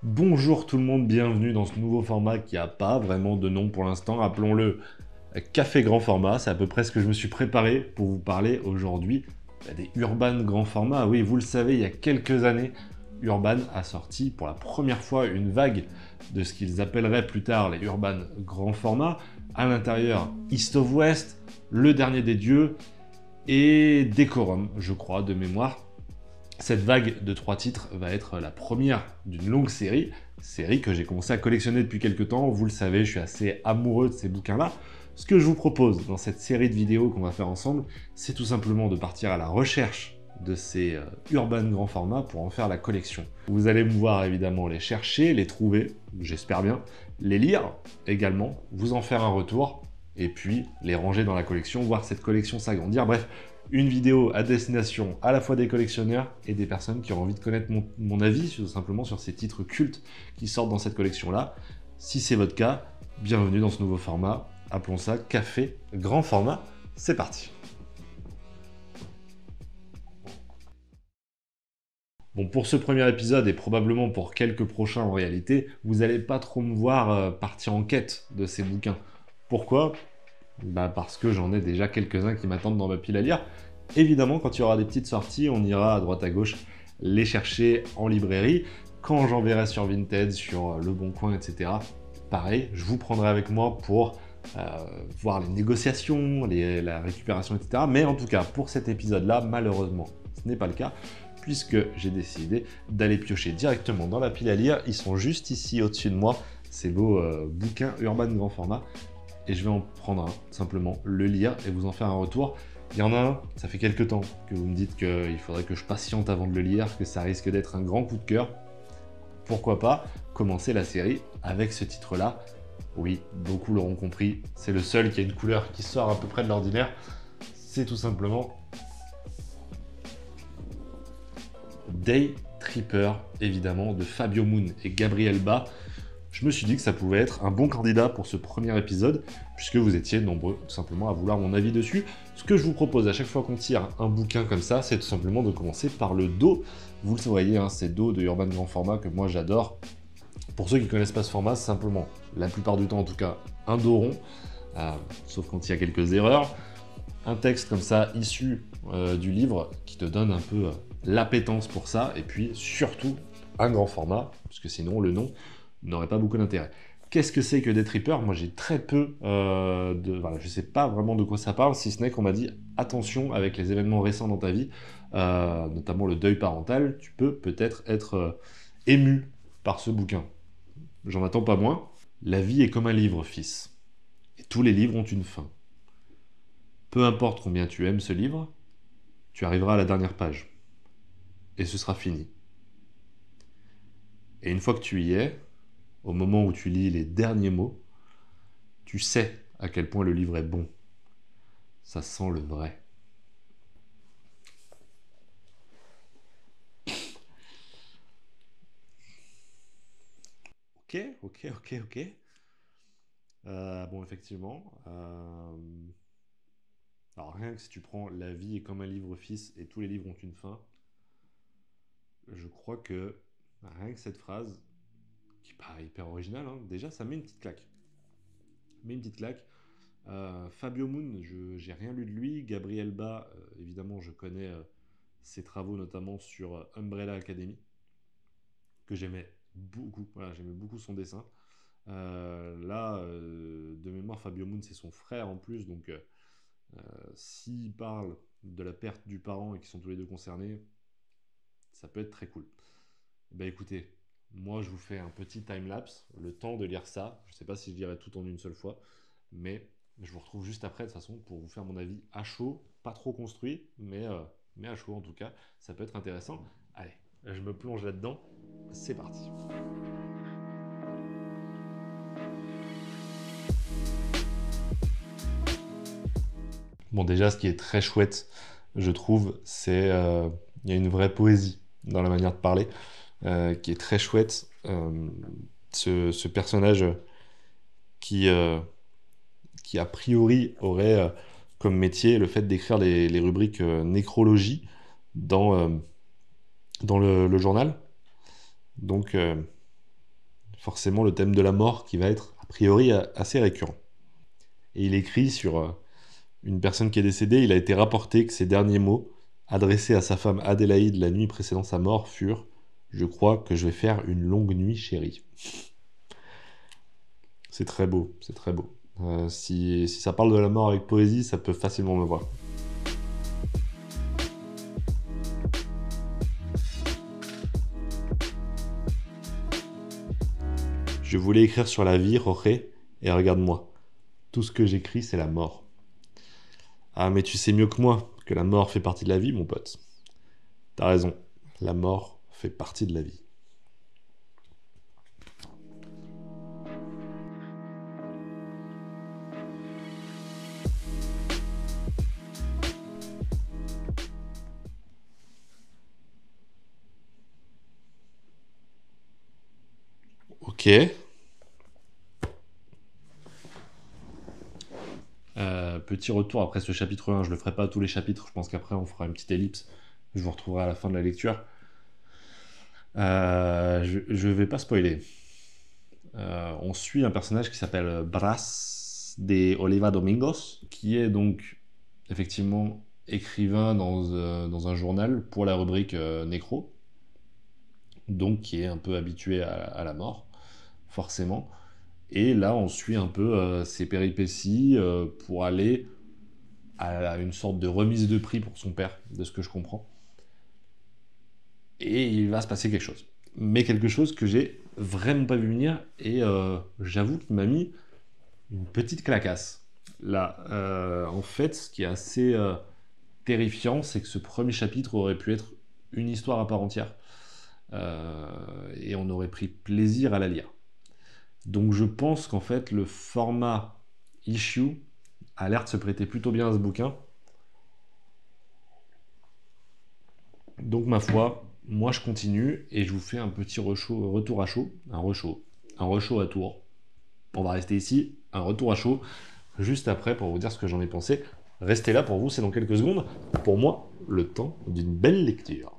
Bonjour tout le monde, bienvenue dans ce nouveau format qui n'a pas vraiment de nom pour l'instant, appelons-le Café Grand Format. C'est à peu près ce que je me suis préparé pour vous parler aujourd'hui des Urban Grand Format. Oui, vous le savez, il y a quelques années, Urban a sorti pour la première fois une vague de ce qu'ils appelleraient plus tard les Urban Grand Format. À l'intérieur, East of West, Le Dernier des Dieux et Décorum, je crois, de mémoire. Cette vague de 3 titres va être la première d'une longue série que j'ai commencé à collectionner depuis quelques temps. Vous le savez, je suis assez amoureux de ces bouquins-là. Ce que je vous propose dans cette série de vidéos qu'on va faire ensemble, c'est tout simplement de partir à la recherche de ces urban grand format pour en faire la collection. Vous allez me voir évidemment les chercher, les trouver, j'espère bien, les lire également, vous en faire un retour, et puis les ranger dans la collection, voir cette collection s'agrandir. Bref, une vidéo à destination à la fois des collectionneurs et des personnes qui ont envie de connaître mon avis tout simplement sur ces titres cultes qui sortent dans cette collection-là. Si c'est votre cas, bienvenue dans ce nouveau format. Appelons ça Café Grand Format. C'est parti. Bon, pour ce premier épisode et probablement pour quelques prochains en réalité, vous n'allez pas trop me voir partir en quête de ces bouquins. Pourquoi ? Parce que j'en ai déjà quelques-uns qui m'attendent dans ma pile à lire. Évidemment, quand il y aura des petites sorties, on ira à droite à gauche les chercher en librairie. Quand j'en verrai sur Vinted, sur Le Bon Coin, etc., pareil, je vous prendrai avec moi pour voir les négociations, la récupération, etc. Mais en tout cas, pour cet épisode-là, malheureusement, ce n'est pas le cas, puisque j'ai décidé d'aller piocher directement dans la pile à lire. Ils sont juste ici au-dessus de moi, ces beaux bouquins Urban Grand Format. Et je vais en prendre un, simplement, le lire et vous en faire un retour. Il y en a un, ça fait quelques temps que vous me dites qu'il faudrait que je patiente avant de le lire, que ça risque d'être un grand coup de cœur. Pourquoi pas commencer la série avec ce titre-là? Oui, beaucoup l'auront compris, c'est le seul qui a une couleur qui sort à peu près de l'ordinaire. C'est tout simplement Day Tripper, évidemment, de Fabio Moon et Gabriel Ba. Je me suis dit que ça pouvait être un bon candidat pour ce premier épisode, puisque vous étiez nombreux tout simplement à vouloir mon avis dessus. Ce que je vous propose à chaque fois qu'on tire un bouquin comme ça, c'est tout simplement de commencer par le dos. Vous le voyez, hein, c'est dos de Urban Grand Format que moi j'adore. Pour ceux qui ne connaissent pas ce format, c'est simplement, la plupart du temps en tout cas, un dos rond, sauf quand il y a quelques erreurs. Un texte comme ça, issu du livre, qui te donne un peu l'appétence pour ça, et puis surtout un grand format, parce que sinon le nom n'aurait pas beaucoup d'intérêt. Qu'est-ce que c'est que Day Tripper? Moi j'ai très peu Voilà, je sais pas vraiment de quoi ça parle, si ce n'est qu'on m'a dit attention avec les événements récents dans ta vie, notamment le deuil parental, tu peux peut-être être ému par ce bouquin. J'en attends pas moins. La vie est comme un livre, fils. Et tous les livres ont une fin. Peu importe combien tu aimes ce livre, tu arriveras à la dernière page. Et ce sera fini. Et une fois que tu y es, au moment où tu lis les derniers mots, tu sais à quel point le livre est bon. Ça sent le vrai. Ok. Bon, effectivement. Alors, rien que si tu prends La vie est comme un livre, fils, et tous les livres ont une fin, je crois que rien que cette phrase, qui paraît hyper originale, hein, déjà, ça met une petite claque. Fabio Moon, j'ai rien lu de lui. Gabriel Ba, évidemment, je connais ses travaux, notamment sur Umbrella Academy, que j'aimais beaucoup. Voilà, j'aimais beaucoup son dessin. De mémoire, Fabio Moon, c'est son frère en plus, donc s'il parle de la perte du parent et qu'ils sont tous les deux concernés, ça peut être très cool. Bah écoutez, moi je vous fais un petit time-lapse, le temps de lire ça. Je sais pas si je lirai tout en une seule fois, mais je vous retrouve juste après de toute façon pour vous faire mon avis à chaud, pas trop construit, mais à chaud en tout cas. Ça peut être intéressant. Allez, je me plonge là-dedans. C'est parti. Bon, déjà, ce qui est très chouette, je trouve, c'est il y a une vraie poésie dans la manière de parler qui est très chouette. Ce personnage qui, euh, qui a priori aurait comme métier le fait d'écrire les rubriques nécrologie dans, dans le journal. Donc, forcément le thème de la mort qui va être a priori assez récurrent. Et il écrit sur une personne qui est décédée, il a été rapporté que ses derniers mots, adressés à sa femme Adélaïde la nuit précédant sa mort, furent « Je crois que je vais faire une longue nuit, chérie ». C'est très beau, c'est très beau. Si ça parle de la mort avec poésie, ça peut facilement me voir. Je voulais écrire sur la vie, Jorge, et regarde-moi. Tout ce que j'écris, c'est la mort. Ah, mais tu sais mieux que moi que la mort fait partie de la vie, mon pote. T'as raison, la mort fait partie de la vie. Ok. Petit retour après ce chapitre 1, je le ferai pas à tous les chapitres, je pense qu'après on fera une petite ellipse, je vous retrouverai à la fin de la lecture. Je vais pas spoiler. On suit un personnage qui s'appelle Bras de Oliva Domingos, qui est donc effectivement écrivain dans un journal pour la rubrique Nécro, donc qui est un peu habitué à la mort, forcément. Et là, on suit un peu ses péripéties pour aller à une sorte de remise de prix pour son père, de ce que je comprends. Et il va se passer quelque chose. Mais quelque chose que j'ai vraiment pas vu venir, et j'avoue qu'il m'a mis une petite clacasse. Là, en fait, ce qui est assez terrifiant, c'est que ce premier chapitre aurait pu être une histoire à part entière. Et on aurait pris plaisir à la lire. Donc je pense qu'en fait, le format issue a l'air de se prêter plutôt bien à ce bouquin. Donc ma foi, moi je continue et je vous fais un petit retour à chaud, un rechaud à tour. On va rester ici, un retour à chaud, juste après pour vous dire ce que j'en ai pensé. Restez là, pour vous c'est dans quelques secondes. Pour moi, le temps d'une belle lecture.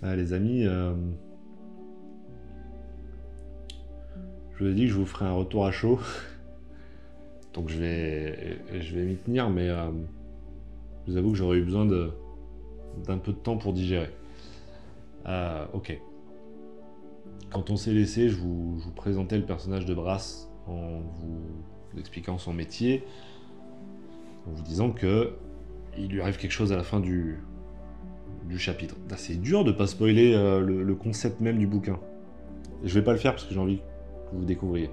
Ah, les amis, je vous ai dit que je vous ferai un retour à chaud. Donc je vais m'y tenir, mais je vous avoue que j'aurais eu besoin d'un peu de temps pour digérer. Ok. Quand on s'est laissé, je vous présentais le personnage de Brass en vous expliquant son métier, en vous disant que il lui arrive quelque chose à la fin du chapitre. C'est dur de pas spoiler le concept même du bouquin. Et je vais pas le faire parce que j'ai envie que vous découvriez.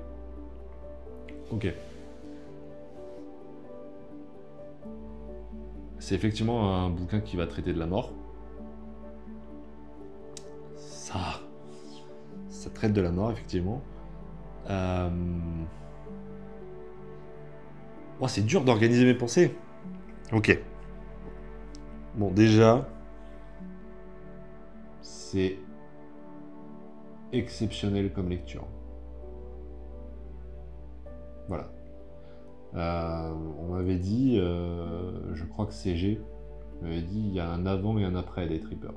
Ok. C'est effectivement un bouquin qui va traiter de la mort. Ça traite de la mort, effectivement. Oh, c'est dur d'organiser mes pensées. Ok. Bon, déjà, c'est exceptionnel comme lecture. Voilà. On m'avait dit, je crois que CG m'avait dit, il y a un avant et un après des Trippers.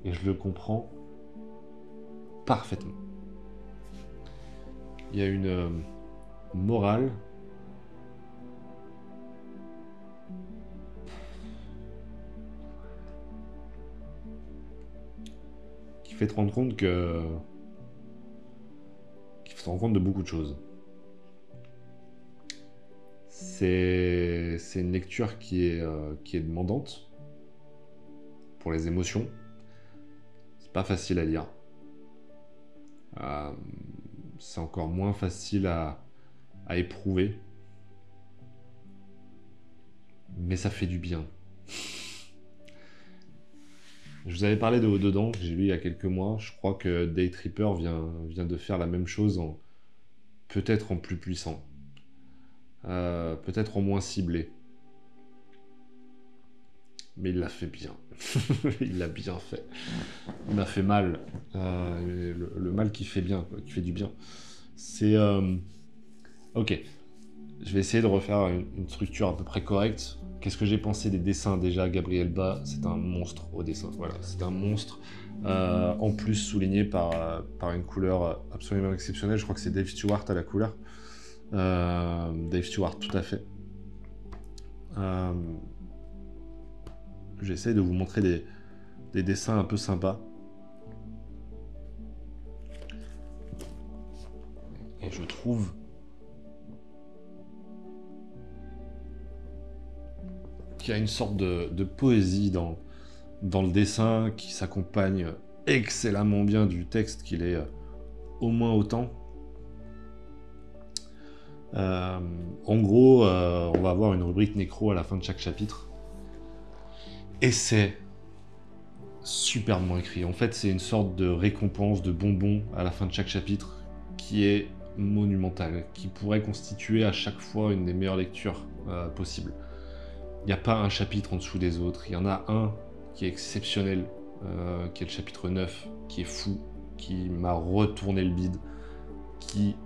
Et je le comprends parfaitement. Il y a une morale qui fait te rendre compte qui fait te rendre compte de beaucoup de choses. C'est une lecture qui est demandante pour les émotions. C'est pas facile à lire. C'est encore moins facile à éprouver. Mais ça fait du bien. Je vous avais parlé de Au-dedans, que j'ai lu il y a quelques mois. Je crois que Day Tripper vient de faire la même chose, peut-être en plus puissant. Peut-être en moins ciblé. Mais il l'a fait bien. Il l'a bien fait. Il m'a fait mal. Le mal qui fait bien, quoi, qui fait du bien. C'est... Ok. Je vais essayer de refaire une structure à peu près correcte. Qu'est-ce que j'ai pensé des dessins déjà? Gabriel Bá, c'est un monstre au dessin. Voilà, c'est un monstre. En plus souligné par une couleur absolument exceptionnelle. Je crois que c'est Dave Stewart à la couleur. Dave Stewart, tout à fait. J'essaie de vous montrer des dessins un peu sympas. Et je trouve qu'il y a une sorte de poésie dans le dessin qui s'accompagne excellemment bien du texte qu'il est au moins autant. En gros, on va avoir une rubrique nécro à la fin de chaque chapitre. Et c'est superbement écrit. En fait, c'est une sorte de récompense, de bonbon à la fin de chaque chapitre qui est monumentale, qui pourrait constituer à chaque fois une des meilleures lectures possibles. Il n'y a pas un chapitre en dessous des autres. Il y en a un qui est exceptionnel, qui est le chapitre 9, qui est fou, qui m'a retourné le bide, qui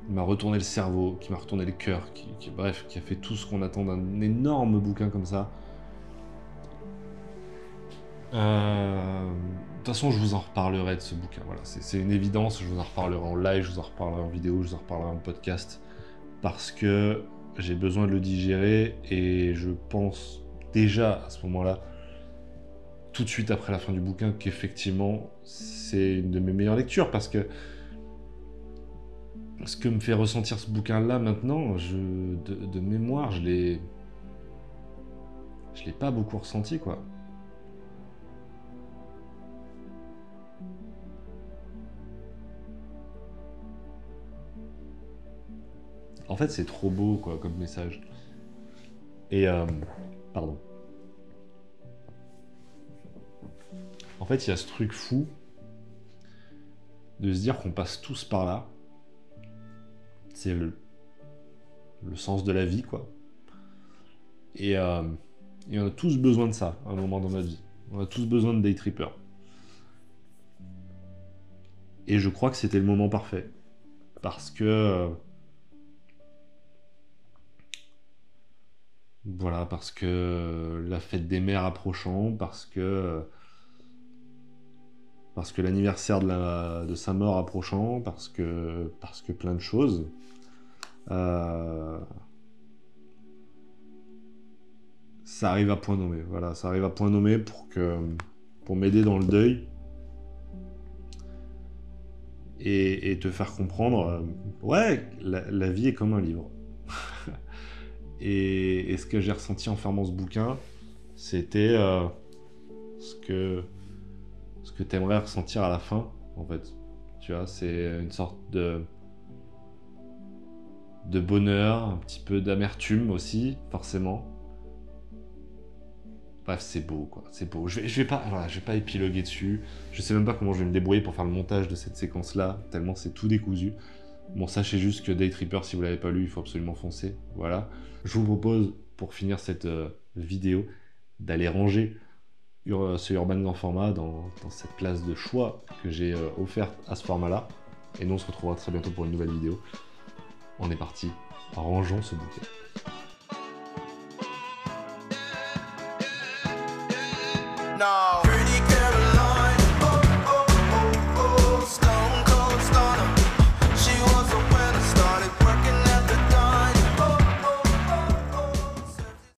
m'a retourné le cerveau, qui m'a retourné le cœur, bref, qui a fait tout ce qu'on attend d'un énorme bouquin comme ça. De toute façon, je vous en reparlerai de ce bouquin. Voilà, c'est une évidence. Je vous en reparlerai en live, je vous en reparlerai en vidéo, je vous en reparlerai en podcast, parce que j'ai besoin de le digérer et je pense déjà à ce moment-là, tout de suite après la fin du bouquin, qu'effectivement c'est une de mes meilleures lectures, parce que ce que me fait ressentir ce bouquin-là maintenant, de mémoire, je l'ai pas beaucoup ressenti, quoi. En fait, c'est trop beau, quoi, comme message. Et, pardon. En fait, il y a ce truc fou de se dire qu'on passe tous par là. C'est le sens de la vie, quoi. Et on a tous besoin de ça, à un moment dans notre vie. On a tous besoin de Day Tripper. Et je crois que c'était le moment parfait. Parce que... voilà, parce que la fête des mères approchant, parce que l'anniversaire de sa mort approchant, parce que plein de choses. Ça arrive à point nommé. Voilà, ça arrive à point nommé pour m'aider dans le deuil et te faire comprendre, ouais, la vie est comme un livre. Et ce que j'ai ressenti en fermant ce bouquin, c'était ce que t'aimerais ressentir à la fin, en fait. Tu vois, c'est une sorte de bonheur, un petit peu d'amertume aussi, forcément. Bref, c'est beau, quoi. C'est beau. Je vais pas épiloguer dessus. Je sais même pas comment je vais me débrouiller pour faire le montage de cette séquence-là, tellement c'est tout décousu. Bon, sachez juste que Day Tripper, si vous l'avez pas lu, il faut absolument foncer. Voilà. Je vous propose, pour finir cette vidéo, d'aller ranger ce Urban grand format dans cette place de choix que j'ai offerte à ce format-là. Et nous, on se retrouvera très bientôt pour une nouvelle vidéo. On est parti. Rangeons ce bouquin. No.